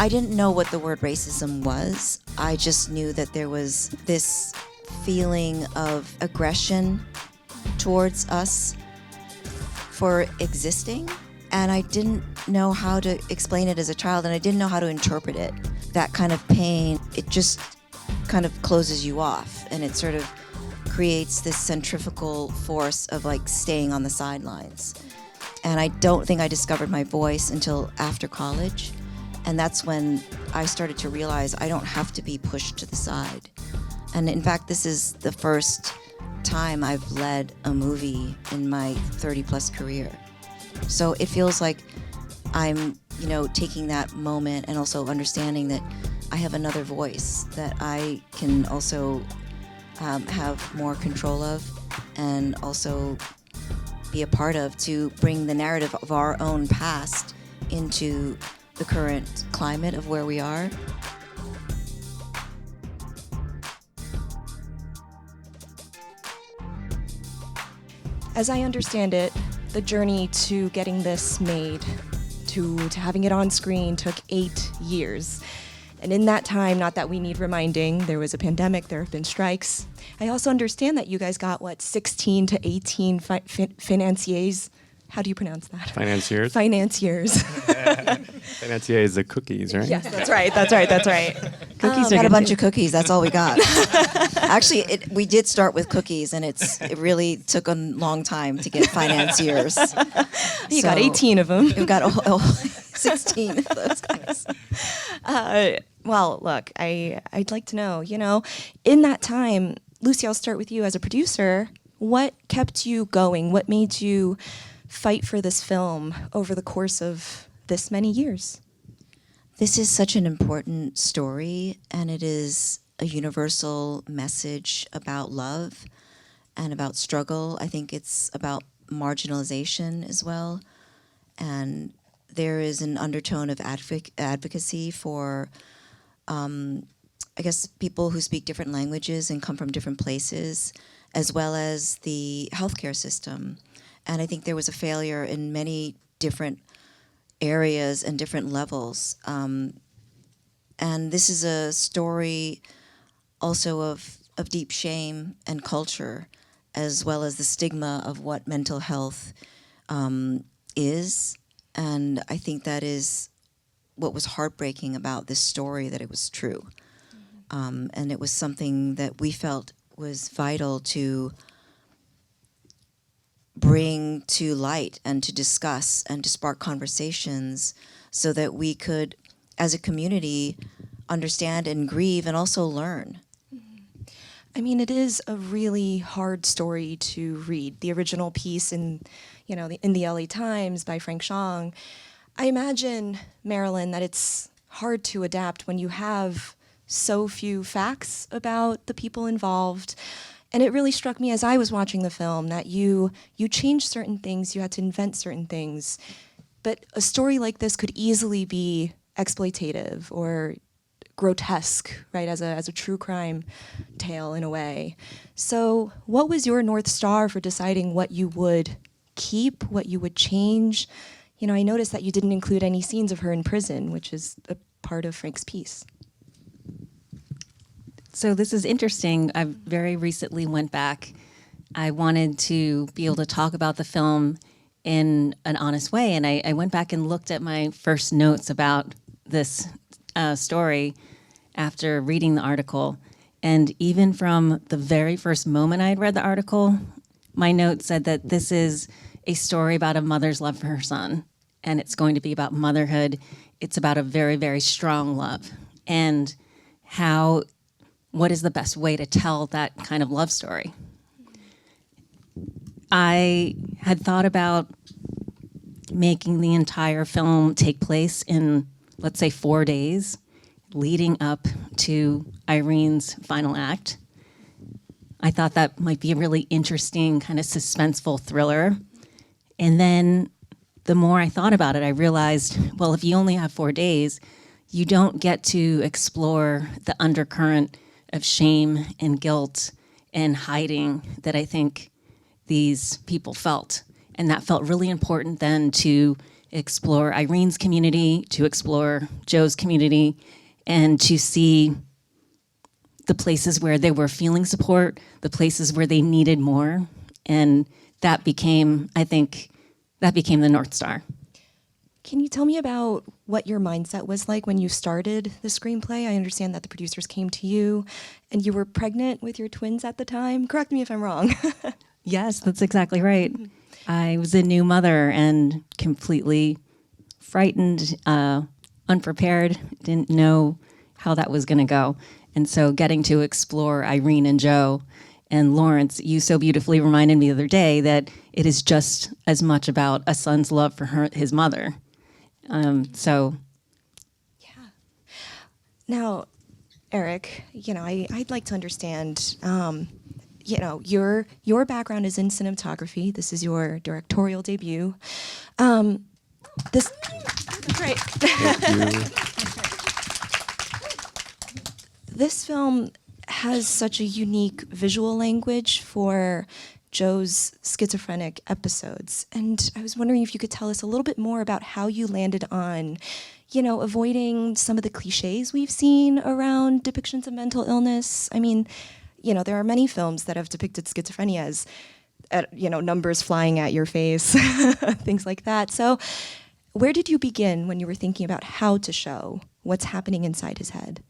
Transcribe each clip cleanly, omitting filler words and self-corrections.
I didn't know what the word racism was. I just knew that there was this feeling of aggression towards us for existing. And I didn't know how to explain it as a child, and I didn't know how to interpret it. That kind of pain, it just kind of closes you off, and it sort of creates this centrifugal force of like staying on the sidelines. And I don't think I discovered my voice until after college. And that's when I started to realize I don't have to be pushed to the side. And in fact, this is the first time I've led a movie in my 30-plus career. So it feels like I'm, taking that moment and also understanding that I have another voice that I can also have more control of and also be a part of to bring the narrative of our own past into the current climate of where we are. As I understand it, the journey to getting this made, to having it on screen, took 8 years. And in that time, not that we need reminding, there was a pandemic, there have been strikes. I also understand that you guys got, 16 to 18 financiers. How do you pronounce that? Financiers? Financiers. Financier is the cookies, right? Yes, that's right. Cookies got a bunch of cookies, that's all we got. Actually, we did start with cookies, and it really took a long time to get financiers. You got 18 of them. We've got 16 of those guys. Well, look, I'd like to know, in that time, Lucy, I'll start with you as a producer. What kept you going? What made you fight for this film over the course of this many years? This is such an important story, and it is a universal message about love and about struggle. I think it's about marginalization as well. And there is an undertone of advocacy for, people who speak different languages and come from different places, as well as the healthcare system. And I think there was a failure in many different areas and different levels. And this is a story also of deep shame and culture, as well as the stigma of what mental health is. And I think that is what was heartbreaking about this story, that it was true. And it was something that we felt was vital to bring to light and to discuss and to spark conversations so that we could, as a community, understand and grieve and also learn. I mean, it is a really hard story to read. The original piece in the LA Times by Frank Chong. I imagine, Marilyn, that it's hard to adapt when you have so few facts about the people involved. And it really struck me as I was watching the film that you changed certain things, you had to invent certain things. But a story like this could easily be exploitative or grotesque, right, as a true crime tale in a way. So what was your North Star for deciding what you would keep, what you would change? I noticed that you didn't include any scenes of her in prison, which is a part of Frank's piece. So this is interesting. I very recently went back. I wanted to be able to talk about the film in an honest way, and I went back and looked at my first notes about this story after reading the article. And even from the very first moment I had read the article, my note said that this is a story about a mother's love for her son, and it's going to be about motherhood. It's about a very, very strong love, and what is the best way to tell that kind of love story? I had thought about making the entire film take place in, let's say, 4 days, leading up to Irene's final act. I thought that might be a really interesting kind of suspenseful thriller. And then the more I thought about it, I realized, well, if you only have 4 days, you don't get to explore the undercurrent of shame and guilt and hiding that I think these people felt. And that felt really important then to explore Irene's community, to explore Joe's community, and to see the places where they were feeling support, the places where they needed more. And that became, I think, that became the North Star. Can you tell me about what your mindset was like when you started the screenplay? I understand that the producers came to you and you were pregnant with your twins at the time. Correct me if I'm wrong. Yes, that's exactly right. I was a new mother and completely frightened, unprepared, didn't know how that was going to go. And so getting to explore Irene and Joe and Lawrence, you so beautifully reminded me the other day that it is just as much about a son's love for his mother. So. Yeah. Now, Eric, I'd like to understand, your background is in cinematography. This is your directorial debut. This, great. This film has such a unique visual language for Joe's schizophrenic episodes. And I was wondering if you could tell us a little bit more about how you landed on, avoiding some of the cliches we've seen around depictions of mental illness. I mean, there are many films that have depicted schizophrenia as, numbers flying at your face, things like that. So where did you begin when you were thinking about how to show what's happening inside his head?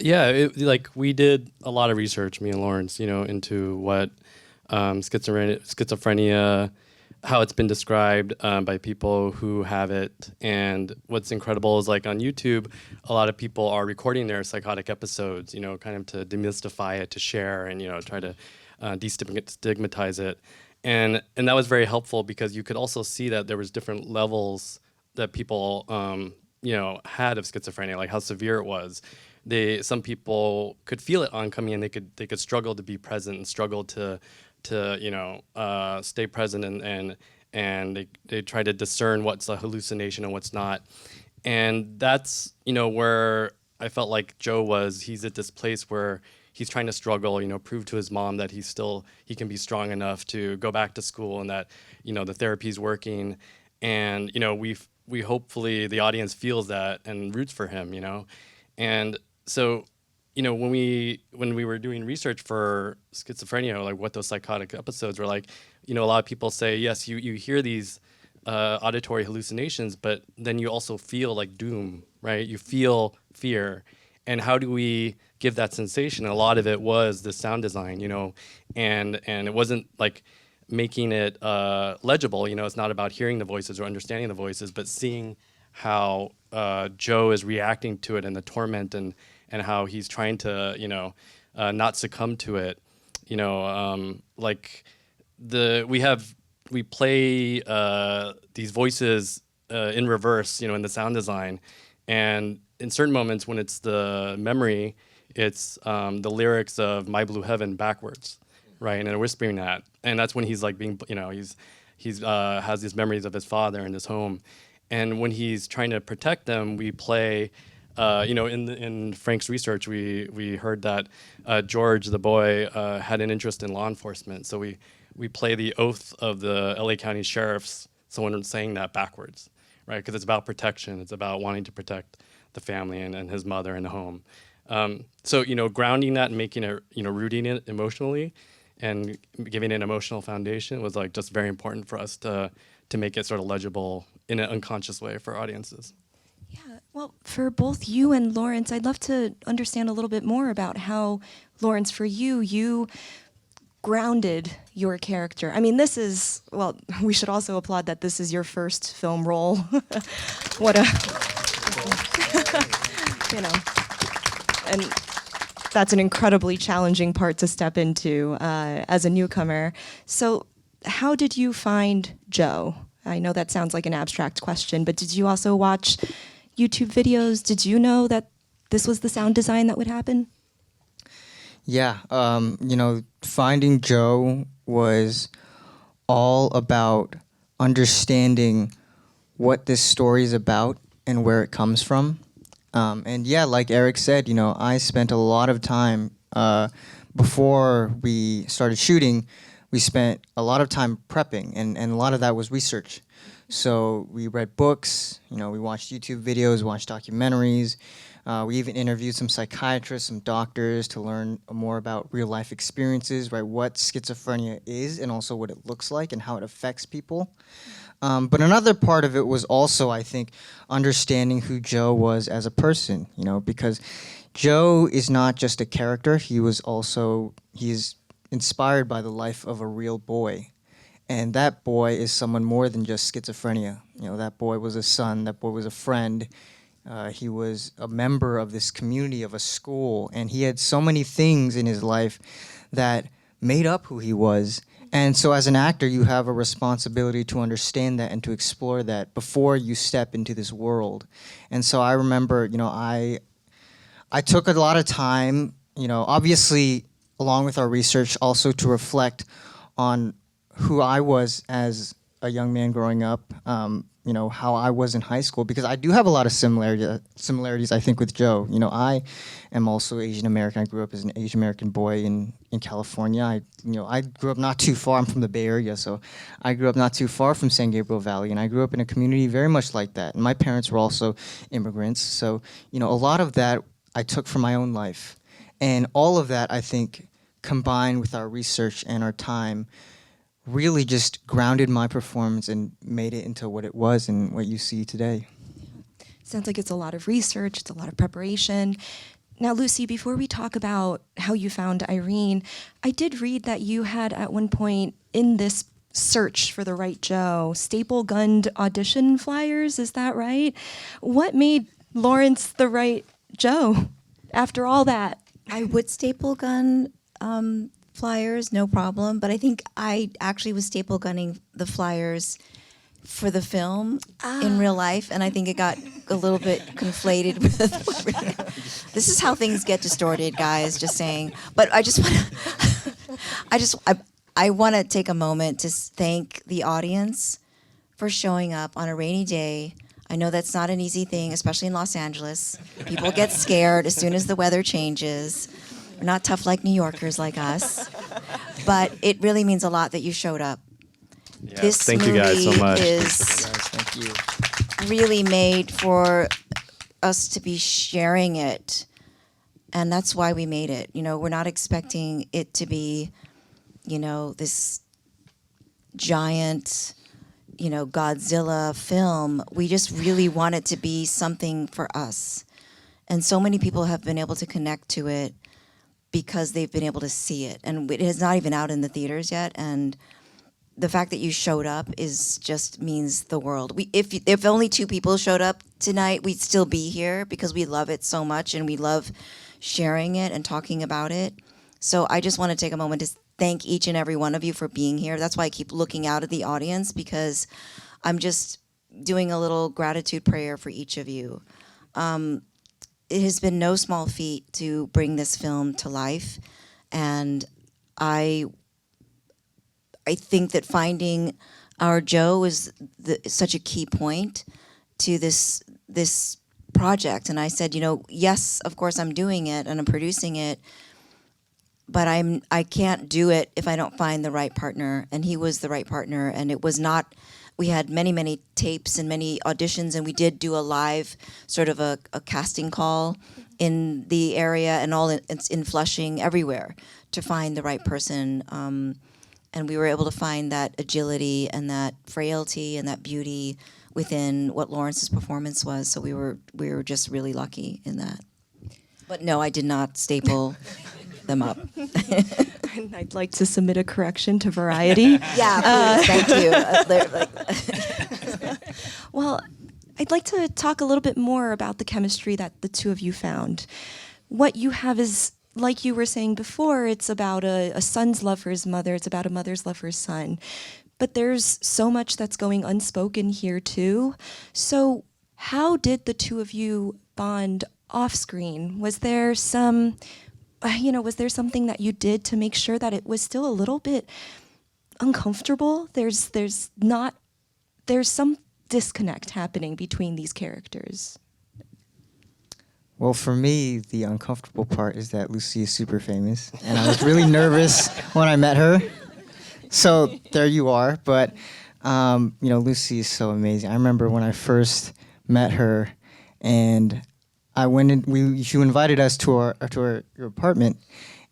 Yeah, we did a lot of research, me and Lawrence, into what schizophrenia, how it's been described by people who have it. And what's incredible is on YouTube, a lot of people are recording their psychotic episodes, kind of to demystify it, to share, and try to destigmatize it. And that was very helpful because you could also see that there was different levels that people had of schizophrenia, like how severe it was. Some people could feel it oncoming, and they could struggle to be present and struggle to stay present, and they try to discern what's a hallucination and what's not. And that's where I felt like Joe was. He's at this place where he's trying to struggle, prove to his mom that he can be strong enough to go back to school, and that the therapy's working. And we hopefully the audience feels that and roots for him, and so when we were doing research for schizophrenia, like what those psychotic episodes were like, a lot of people say, yes, you hear these auditory hallucinations, but then you also feel like doom, right? You feel fear. And how do we give that sensation? A lot of it was the sound design, and it wasn't like making it legible. It's not about hearing the voices or understanding the voices, but seeing how Joe is reacting to it and the torment, and how he's trying to not succumb to it. We play these voices in reverse, in the sound design, and in certain moments when it's the memory, it's the lyrics of My Blue Heaven backwards, right? And they're whispering that, and that's when he's being, he's has these memories of his father and his home, and when he's trying to protect them, we play. In Frank's research, we heard that George, the boy, had an interest in law enforcement, so we play the oath of the LA County sheriffs, someone saying that backwards, right? Because it's about protection, it's about wanting to protect the family and his mother and the home. So grounding that and making it, rooting it emotionally, and giving it an emotional foundation was just very important for us to make it sort of legible in an unconscious way for audiences. Yeah, well, for both you and Lawrence, I'd love to understand a little bit more about how, Lawrence, for you grounded your character. I mean, we should also applaud that this is your first film role. What a, and that's an incredibly challenging part to step into as a newcomer. So how did you find Joe? I know that sounds like an abstract question, but did you also watch YouTube videos? Did you know that this was the sound design that would happen? Yeah, finding Joe was all about understanding what this story is about and where it comes from. And yeah, like Eric said, I spent a lot of time before we started shooting we spent a lot of time prepping, and a lot of that was research. So we read books, we watched YouTube videos, watched documentaries. We even interviewed some psychiatrists, some doctors to learn more about real life experiences, right? What schizophrenia is and also what it looks like and how it affects people. But another part of it was also, I think, understanding who Joe was as a person, because Joe is not just a character. He's inspired by the life of a real boy. And that boy is someone more than just schizophrenia. That boy was a son, that boy was a friend. He was a member of this community, of a school, and he had so many things in his life that made up who he was. And so as an actor, you have a responsibility to understand that and to explore that before you step into this world. And so I remember, I took a lot of time, obviously along with our research, also to reflect on who I was as a young man growing up, how I was in high school, because I do have a lot of similarities, I think, with Joe. I am also Asian American. I grew up as an Asian American boy in California. I grew up not too far. I'm from the Bay Area, so I grew up not too far from San Gabriel Valley, and I grew up in a community very much like that. And my parents were also immigrants, so a lot of that I took from my own life. And all of that, I think, combined with our research and our time, really just grounded my performance and made it into what it was and what you see today. Sounds like it's a lot of research, it's a lot of preparation. Now, Lucy, before we talk about how you found Irene, I did read that you had at one point in this search for the right Joe, staple gunned audition flyers, is that right? What made Lawrence the right Joe after all that? I would staple gun flyers, no problem. But I think I actually was staple gunning the flyers for the film in real life, and I think it got a little bit conflated with. This is how things get distorted, guys. Just saying. But I just want I want to take a moment to thank the audience for showing up on a rainy day. I know that's not an easy thing, especially in Los Angeles. People get scared as soon as the weather changes. We're not tough like New Yorkers like us. But it really means a lot that you showed up. Yes, This thank you guys so movie much. is Thank you. really made for us to be sharing it. And that's why we made it. We're not expecting it to be, this giant, Godzilla film. We just really want it to be something for us. And so many people have been able to connect to it because they've been able to see it. And it is not even out in the theaters yet. And the fact that you showed up just means the world. If only 2 people showed up tonight, we'd still be here because we love it so much and we love sharing it and talking about it. So I just want to take a moment to thank each and every one of you for being here. That's why I keep looking out at the audience, because I'm just doing a little gratitude prayer for each of you. It has been no small feat to bring this film to life, and I think that finding our Joe is such a key point to this project. And I said, yes, of course I'm doing it and I'm producing it, but I can't do it if I don't find the right partner. And he was the right partner. And it was not. We had many, many tapes and many auditions, and we did do a live sort of a casting call in the area and all in Flushing, everywhere, to find the right person. And we were able to find that agility and that frailty and that beauty within what Lawrence's performance was. So we were just really lucky in that. But no, I did not staple them up. And I'd like to submit a correction to Variety. Yeah, please, thank you. Well, I'd like to talk a little bit more about the chemistry that the 2 of you found. What you have is, like you were saying before, it's about a son's love for his mother, it's about a mother's love for his son. But there's so much that's going unspoken here too. So how did the 2 of you bond off screen? Was there something that you did to make sure that it was still a little bit uncomfortable? There's some disconnect happening between these characters. Well, for me, the uncomfortable part is that Lucy is super famous, and I was really nervous when I met her. So there you are. But Lucy is so amazing. I remember when I first met her, and I went in. She invited us to your apartment,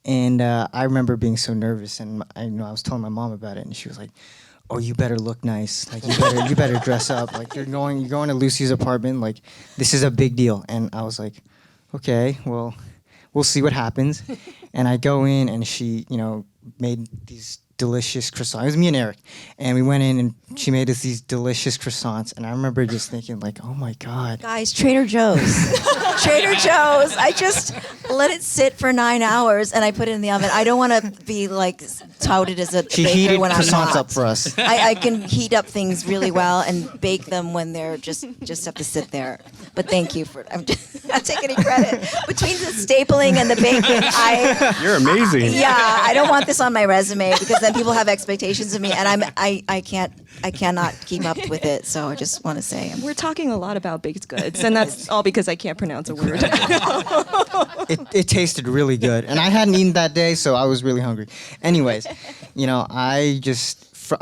and I remember being so nervous. And I was telling my mom about it, and she was like, "Oh, you better look nice. Like you better dress up. Like you're going to Lucy's apartment. Like this is a big deal." And I was like, "Okay, well, we'll see what happens." And I go in, and she, made these delicious croissants. It was me and Eric, and we went in, and she made us these delicious croissants. And I remember just thinking, like, "Oh my God, Guys, Trader Joe's. Trader Joe's. I just let it sit for 9 hours and I put it in the oven. I don't want to be like touted as a she baker heated when I'm croissants not. up for us." I can heat up things really well and bake them when they're just have to sit there. But thank you for. I'm not taking any credit between the stapling and the baking. You're amazing. Yeah, I don't want this on my resume because then people have expectations of me, and I cannot keep up with it. So I just want to say We're talking a lot about baked goods, and that's all because I can't pronounce a word. It tasted really good, and I hadn't eaten that day, so I was really hungry. Anyways, I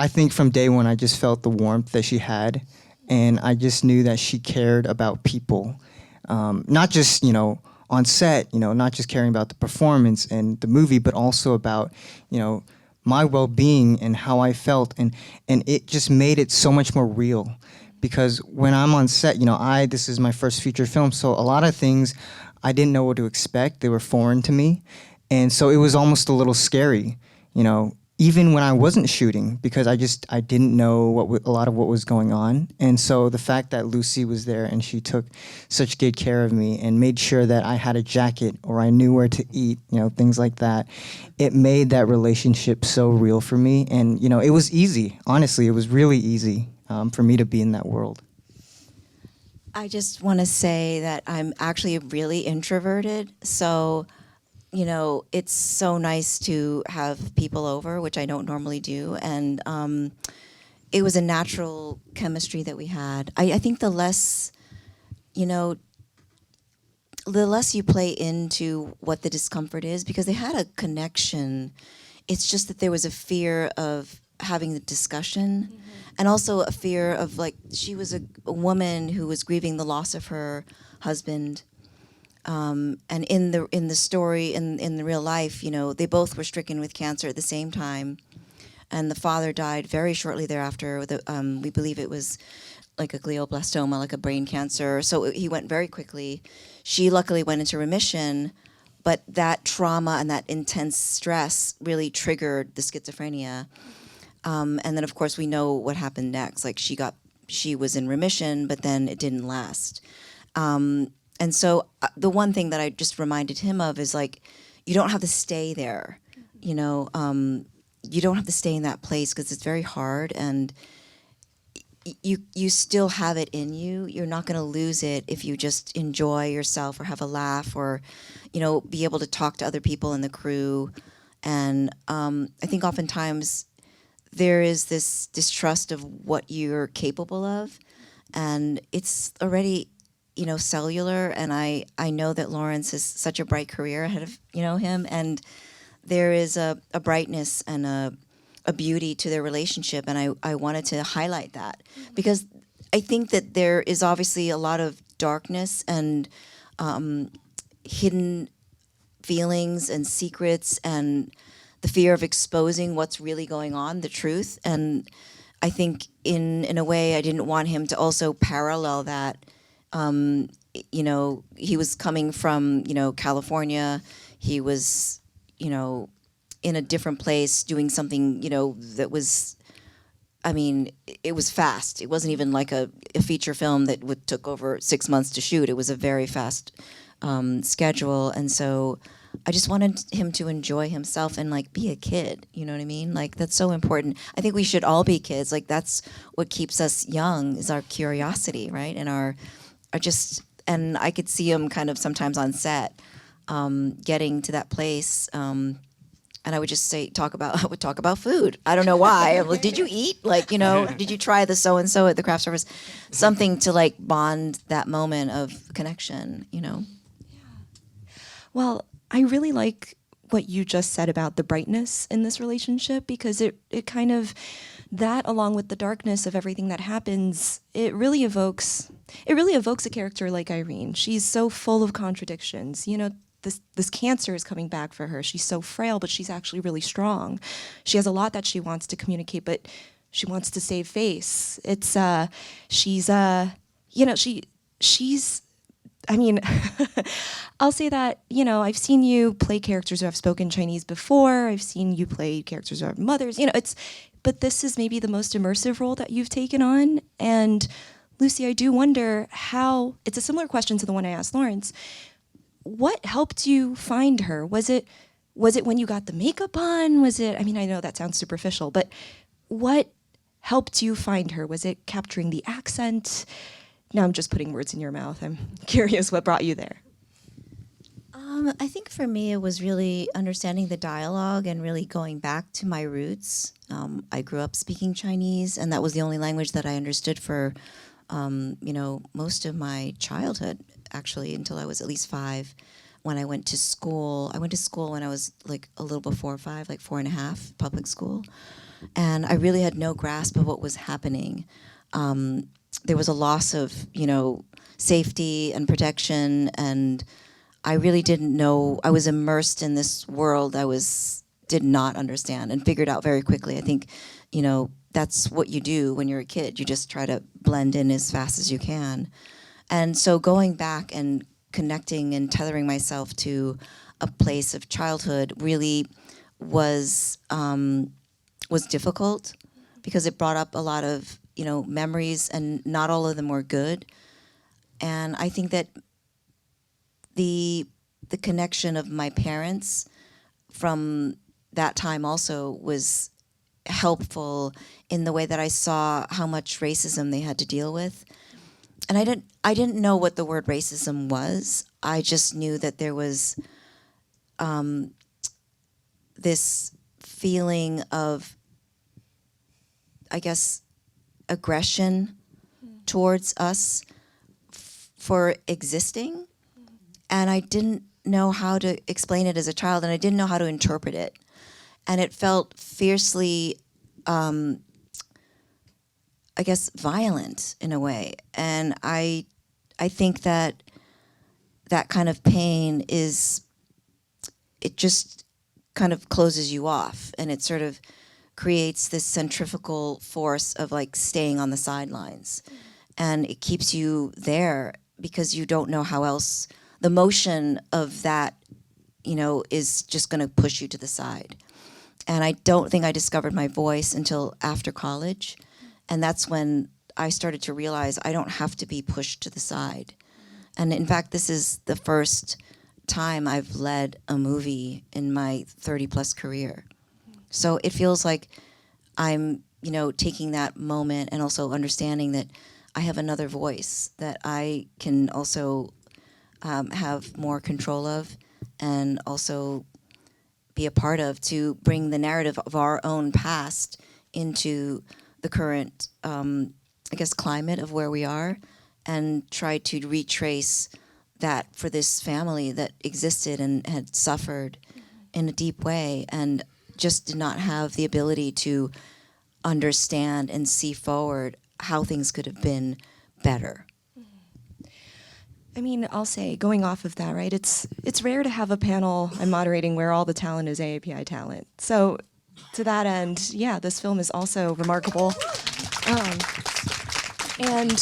think from day one I just felt the warmth that she had, and I just knew that she cared about people, not just on set, not just caring about the performance and the movie, but also about my well-being and how I felt, and it just made it so much more real. Because when I'm on set, this is my first feature film, so a lot of things I didn't know what to expect. They were foreign to me, and so it was almost a little scary, even when I wasn't shooting, because I didn't know a lot of what was going on. And so the fact that Lucy was there and she took such good care of me and made sure that I had a jacket or I knew where to eat, things like that, it made that relationship so real for me. And it was easy. Honestly, it was really easy for me to be in that world. I just want to say that I'm actually really introverted, so it's so nice to have people over, which I don't normally do, and it was a natural chemistry that we had. I think the less you play into what the discomfort is, because they had a connection, it's just that there was a fear of having the discussion, and also a fear of, like, she was a woman who was grieving the loss of her husband. And in the story, in the real life, they both were stricken with cancer at the same time, and the father died very shortly thereafter. We believe it was like a glioblastoma, like a brain cancer. So he went very quickly. She luckily went into remission, but that trauma and that intense stress really triggered the schizophrenia. And then, of course, we know what happened next. Like she was in remission, but then it didn't last. And so the one thing that I just reminded him of is, like, you don't have to stay there, you don't have to stay in that place because it's very hard, and you still have it in you. You're not going to lose it if you just enjoy yourself or have a laugh or, be able to talk to other people in the crew. And I think oftentimes there is this distrust of what you're capable of, and it's already cellular, and I know that Lawrence has such a bright career ahead of him, and there is a brightness and a beauty to their relationship, and I wanted to highlight that because I think that there is obviously a lot of darkness and hidden feelings and secrets and the fear of exposing what's really going on, the truth, and I think in a way I didn't want him to also parallel that. He was coming from, California. He was, in a different place doing something, that was, it was fast. It wasn't even like a feature film that took over 6 months to shoot. It was a very fast schedule. And so I just wanted him to enjoy himself and, like, be a kid. You know what I mean? Like, that's so important. I think we should all be kids. Like, that's what keeps us young, is our curiosity, right? And and I could see him kind of sometimes on set, getting to that place, and I would just talk about food. I don't know why. I'm like, did you eat? Like, did you try the so and so at the craft service? Something to, like, bond that moment of connection. Well, I really like what you just said about the brightness in this relationship, because it kind of, that along with the darkness of everything that happens, it really evokes a character like Irene. She's so full of contradictions. You know, this cancer is coming back for her. She's so frail, but she's actually really strong. She has a lot that she wants to communicate, but she wants to save face. It's she's I mean, I'll say that, you know, I've seen you play characters who have spoken Chinese before. I've seen you play characters who are mothers. You know, but this is maybe the most immersive role that you've taken on. And Lucy, I do wonder how, it's a similar question to the one I asked Lawrence. What helped you find her? Was it when you got the makeup on? Was it, I mean, I know that sounds superficial, but what helped you find her? Was it capturing the accent? Now I'm just putting words in your mouth. I'm curious what brought you there. I think for me it was really understanding the dialogue and really going back to my roots. I grew up speaking Chinese, and that was the only language that I understood for, you know, most of my childhood, actually, until I was at least 5. When I went to school when I was like a little before 5, like 4.5, public school. And I really had no grasp of what was happening. There was a loss of, you know, safety and protection, and I really didn't know. I was immersed in this world I did not understand and figured out very quickly. I think, you know, that's what you do when you're a kid. You just try to blend in as fast as you can. And so going back and connecting and tethering myself to a place of childhood really was difficult, because it brought up a lot of, you know, memories, and not all of them were good. And I think that the connection of my parents from that time also was helpful in the way that I saw how much racism they had to deal with. And I didn't know what the word racism was. I just knew that there was this feeling of, I guess, aggression towards us for existing. And I didn't know how to explain it as a child, and I didn't know how to interpret it. And it felt fiercely, I guess, violent in a way. And I think that kind of pain it just kind of closes you off, and it sort of creates this centrifugal force of like staying on the sidelines. And it keeps you there because you don't know how else. The motion of that, you know, is just going to push you to the side. And I don't think I discovered my voice until after college. And that's when I started to realize I don't have to be pushed to the side. And in fact, this is the first time I've led a movie in my 30-plus career. So it feels like I'm, you know, taking that moment and also understanding that I have another voice that I can also have more control of, and also be a part of, to bring the narrative of our own past into the current, I guess, climate of where we are, and try to retrace that for this family that existed and had suffered in a deep way, and just did not have the ability to understand and see forward how things could have been better. I mean, I'll say, going off of that, right, it's rare to have a panel I'm moderating where all the talent is AAPI talent. So to that end, yeah, this film is also remarkable. And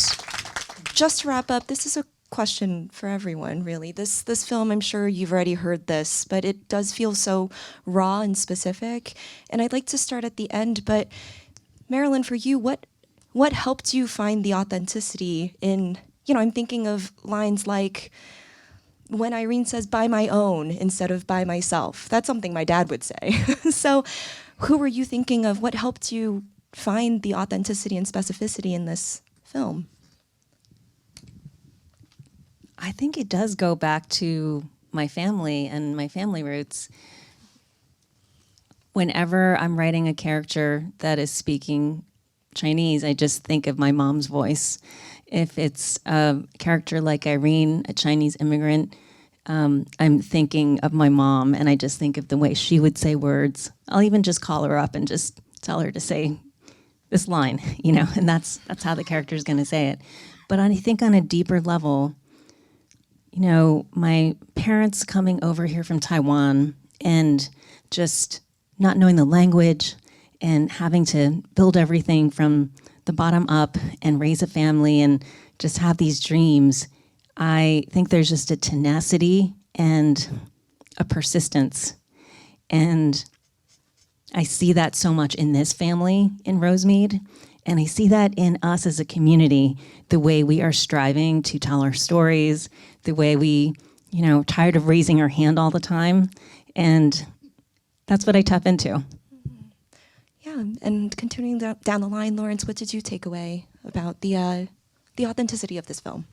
just to wrap up, this is a question for everyone, really. This film, I'm sure you've already heard this, but it does feel so raw and specific. And I'd like to start at the end, but Marilyn, for you, what helped you find the authenticity in, you know, I'm thinking of lines like when Irene says "by my own" instead of "by myself." That's something my dad would say. So who were you thinking of? What helped you find the authenticity and specificity in this film? I think it does go back to my family and my family roots. Whenever I'm writing a character that is speaking Chinese, I just think of my mom's voice. If it's a character like Irene, a Chinese immigrant, I'm thinking of my mom, and I just think of the way she would say words. I'll even just call her up and just tell her to say this line, and that's how the character is going to say it. But I think on a deeper level, my parents coming over here from Taiwan and just not knowing the language and having to build everything from the bottom up and raise a family and just have these dreams. I think there's just a tenacity and a persistence. And I see that so much in this family in Rosemead. And I see that in us as a community, the way we are striving to tell our stories, the way we, tired of raising our hand all the time. And that's what I tap into. Yeah, and continuing down the line, Lawrence, what did you take away about the authenticity of this film?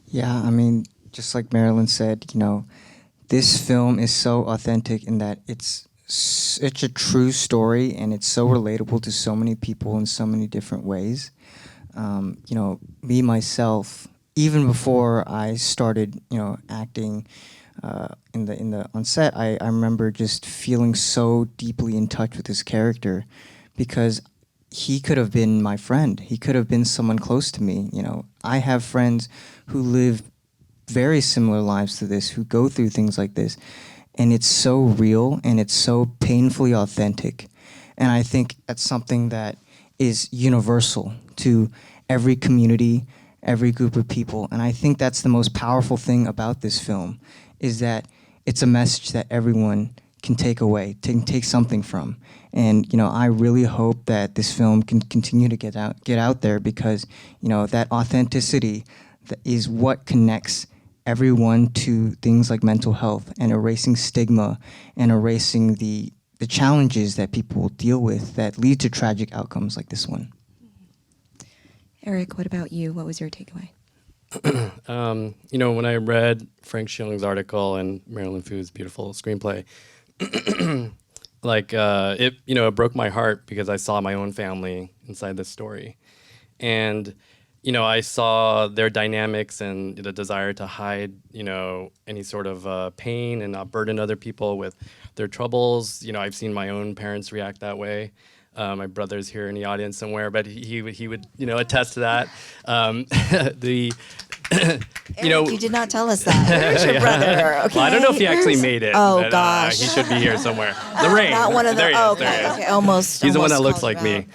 Yeah, I mean, just like Marilyn said, this film is so authentic in that it's such a true story and it's so relatable to so many people in so many different ways. Me, myself, even before I started, acting on set, I remember just feeling so deeply in touch with this character because he could have been my friend. He could have been someone close to me. I have friends who live very similar lives to this, who go through things like this. And it's so real and it's so painfully authentic. And I think that's something that is universal to every community, every group of people. And I think that's the most powerful thing about this film, is that it's a message that everyone can take away, take something from. And I really hope that this film can continue to get out there because that authenticity is what connects everyone to things like mental health and erasing stigma and erasing the challenges that people deal with that lead to tragic outcomes like this one. Eric, what about you? What was your takeaway? When I read Frank Schilling's article and Marilyn Fu's beautiful screenplay, it broke my heart because I saw my own family inside this story. And I saw their dynamics and the desire to hide, any sort of pain and not burden other people with their troubles. I've seen my own parents react that way. My brother's here in the audience somewhere, but he would attest to that. Eric, you did not tell us that. Where's your brother? Okay. Well, I don't know if he actually made it. Oh, but, gosh. he should be here somewhere. Lorraine. Not one of the. There he is, Oh, there he is. okay. Almost. He's the one that almost looks called like it me.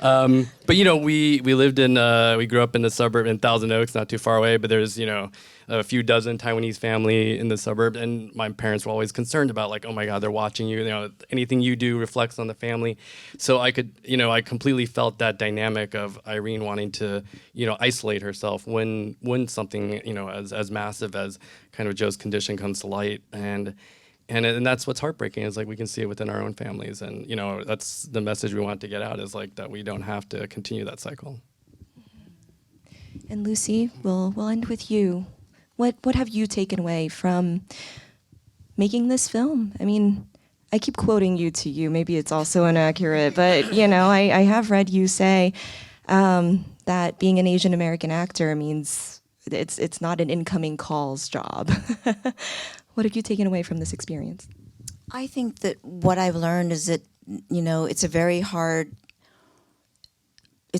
out. But we lived we grew up in the suburb in Thousand Oaks, not too far away. But there's a few dozen Taiwanese family in the suburb, and my parents were always concerned about oh my God, they're watching you. Anything you do reflects on the family. So I completely felt that dynamic of Irene wanting to isolate herself when something as massive as kind of Joe's condition comes to light and that's what's heartbreaking is we can see it within our own families, and that's the message we want to get out is that we don't have to continue that cycle. And Lucy, we'll end with you. What have you taken away from making this film? I mean, I keep quoting you. Maybe it's also inaccurate, but I have read you say that being an Asian American actor means it's not an incoming calls job. What have you taken away from this experience? I think that what I've learned is that it's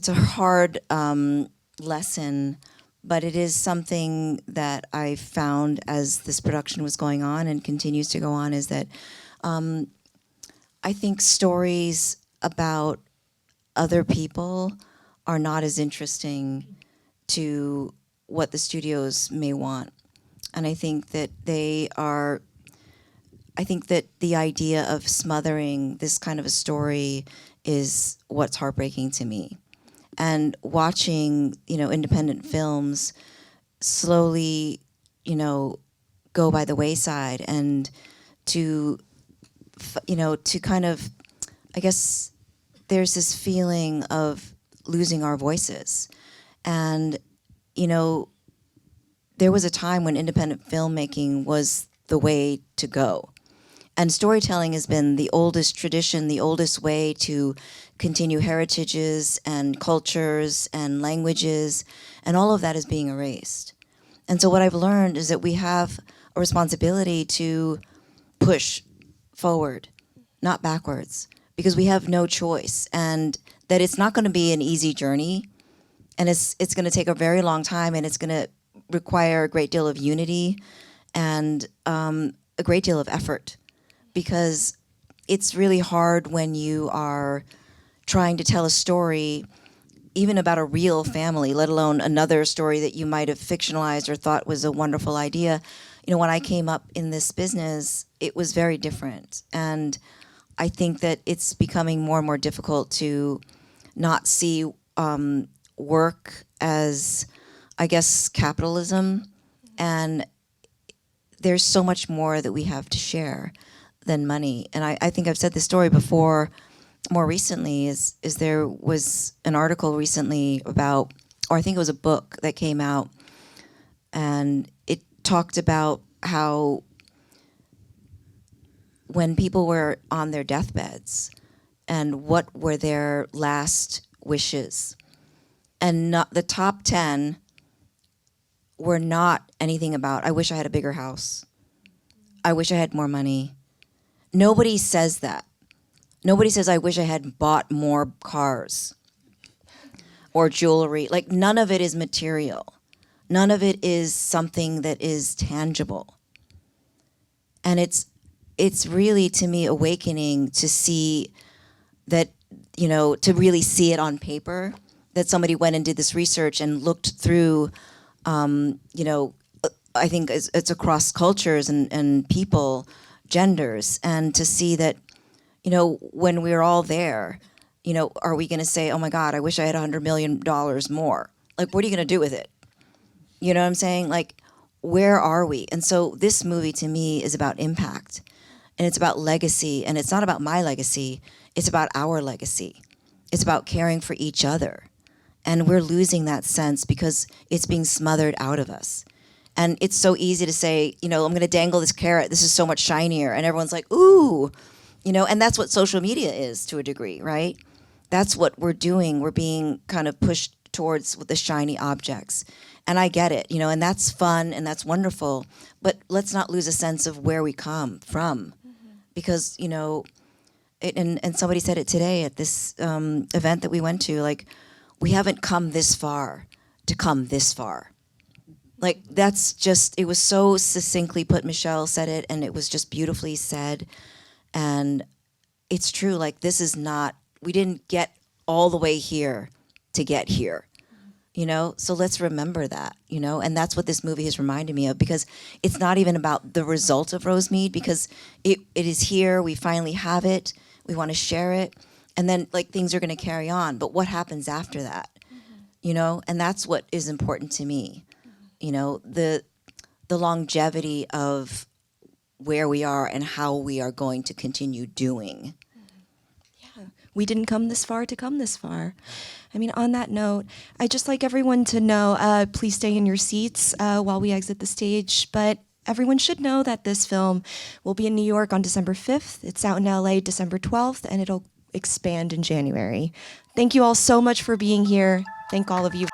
a hard lesson, but it is something that I found as this production was going on and continues to go on, is that I think stories about other people are not as interesting to what the studios may want. And I think that the idea of smothering this kind of a story is what's heartbreaking to me. And watching, independent films slowly, go by the wayside, and to kind of, I guess, there's this feeling of losing our voices. And, there was a time when independent filmmaking was the way to go. And storytelling has been the oldest tradition, the oldest way to continue heritages and cultures and languages, and all of that is being erased. And so what I've learned is that we have a responsibility to push forward, not backwards, because we have no choice, and that it's not going to be an easy journey, and it's going to take a very long time, and it's going to require a great deal of unity and a great deal of effort, because it's really hard when you are trying to tell a story even about a real family, let alone another story that you might have fictionalized or thought was a wonderful idea. You know, when I came up in this business, it was very different. And I think that it's becoming more and more difficult to not see work as, I guess, capitalism. And there's so much more that we have to share than money. And I think I've said this story before. More recently is there was an article recently about, or I think it was a book that came out, and it talked about how when people were on their deathbeds and what were their last wishes, and not the top 10 were not anything about, I wish I had a bigger house, I wish I had more money. Nobody says that. Nobody says, I wish I had bought more cars or jewelry. Like, none of it is material. None of it is something that is tangible. And it's really, to me, awakening to see that, you know, to really see it on paper, that somebody went and did this research and looked through, you know, I think it's across cultures and people, genders, and to see that, you know, when we're all there, you know, are we going to say, oh my God, I wish I had $100 million more? Like, what are you going to do with it? You know what I'm saying? Like, where are we? And so this movie to me is about impact, and it's about legacy, and it's not about my legacy, it's about our legacy. It's about caring for each other. And we're losing that sense because it's being smothered out of us. And it's so easy to say, you know, I'm going to dangle this carrot, this is so much shinier, and everyone's like, ooh. You know, and that's what social media is to a degree, right? That's what we're doing. We're being kind of pushed towards the shiny objects. And I get it, you know, and that's fun and that's wonderful. But let's not lose a sense of where we come from. Because, you know, and somebody said it today at this event that we went to, like, we haven't come this far to come this far. Like, that's just, it was so succinctly put. Michelle said it, and it was just beautifully said. And it's true, like, this is not, we didn't get all the way here to get here, you know? So let's remember that, you know? And that's what this movie has reminded me of, because it's not even about the result of Rosemead, because it is here, we finally have it, we want to share it, and then, like, things are going to carry on. But what happens after that, you know? And that's what is important to me, you know? The longevity of where we are and how we are going to continue doing. Yeah, we didn't come this far to come this far. I mean, on that note, I'd just like everyone to know, please stay in your seats while we exit the stage. But everyone should know that this film will be in New York on December 5th. It's out in LA December 12th, and it'll expand in January. Thank you all so much for being here. Thank all of you.